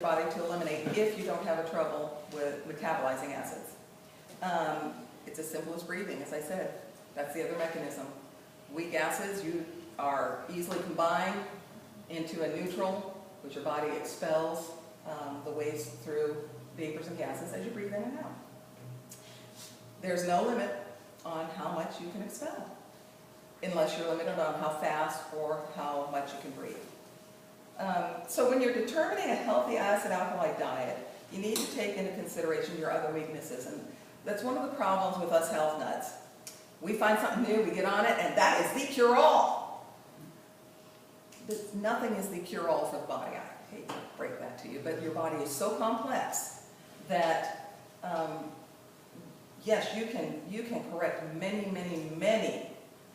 body to eliminate if you don't have a trouble with metabolizing acids. It's as simple as breathing, as I said. That's the other mechanism. Weak acids are easily combined into a neutral, which your body expels the waste through vapors and gases as you breathe in and out. There's no limit on how much you can expel, unless you're limited on how fast or how much you can breathe. So when you're determining a healthy acid-alkaline diet, you need to take into consideration your other weaknesses. And that's one of the problems with us health nuts. We find something new, we get on it, and that is the cure-all. Nothing is the cure-all for the body. I hate to break that to you, but your body is so complex that, yes, you can correct many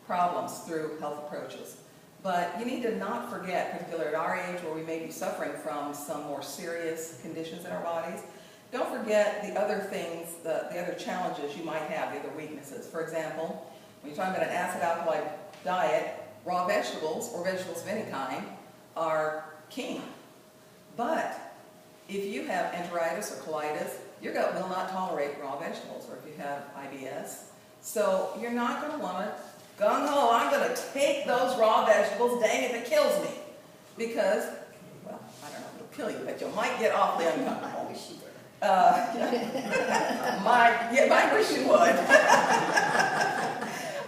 problems through health approaches. But you need to not forget, particularly at our age where we may be suffering from some more serious conditions in our bodies, don't forget the other things, the other challenges you might have, the other weaknesses. For example, when you're talking about an acid-alkaline diet, raw vegetables, or vegetables of any kind, are king. But if you have enteritis or colitis, your gut will not tolerate raw vegetables, or if you have IBS. So you're not going to want to gung-ho, I'm going to take those raw vegetables, dang if it kills me. Because, well, I don't know if it'll kill you, but you might get awfully uncomfortable. I wish you would. I wish you would.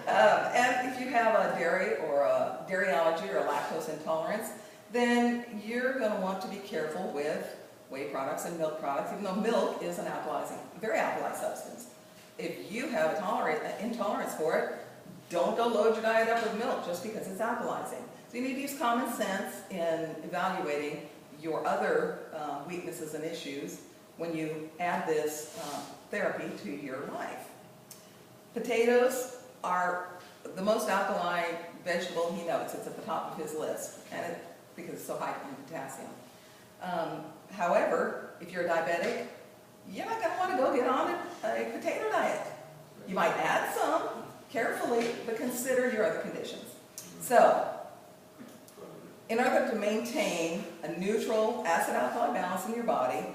And if you have a dairy or a dairy allergy or a lactose intolerance, then you're going to want to be careful with whey products and milk products, even though milk is an alkalizing, very alkali substance. If you have an intolerance for it, don't go load your diet up with milk just because it's alkalizing. So you need to use common sense in evaluating your other weaknesses and issues when you add this therapy to your life. Potatoes are the most alkaline vegetable he notes. It's at the top of his list, and because it's so high in potassium. However, if you're a diabetic, you're not going to want to go get on a potato diet. You might add some, carefully, but consider your other conditions. So, in order to maintain a neutral acid-alkali balance in your body,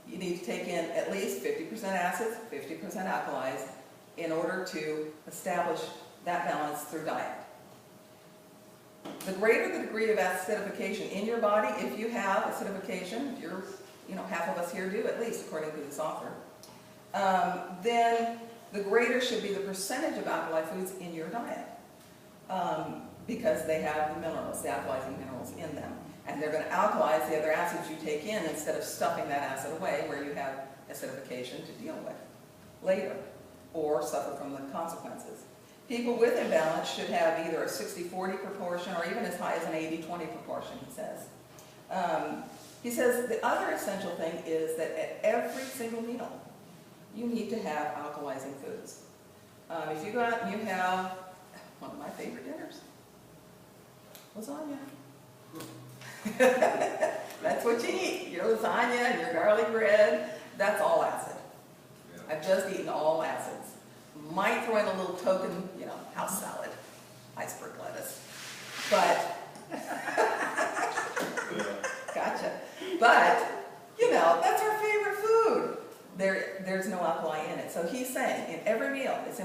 you need to take in at least 50% acids, 50% alkalis, in order to establish that balance through diet. The greater the degree of acidification in your body, if you have acidification, half of us here do, at least according to this author, then the greater should be the percentage of alkali foods in your diet, because they have the minerals, the alkalizing minerals in them. And they're going to alkalize the other acids you take in instead of stuffing that acid away where you have acidification to deal with later or suffer from the consequences. People with imbalance should have either a 60-40 proportion or even as high as an 80-20 proportion, he says. He says the other essential thing is that at every single meal, you need to have alkalizing foods. If you go out and you have one of my favorite dinners, lasagna. That's what you eat. Your lasagna and your garlic bread, that's all acid. Yeah. I've just eaten all acids. Might throw in a little token, house salad, iceberg lettuce. But, gotcha. But, that's our favorite food. There's no alkali in it. So he's saying in every meal, it's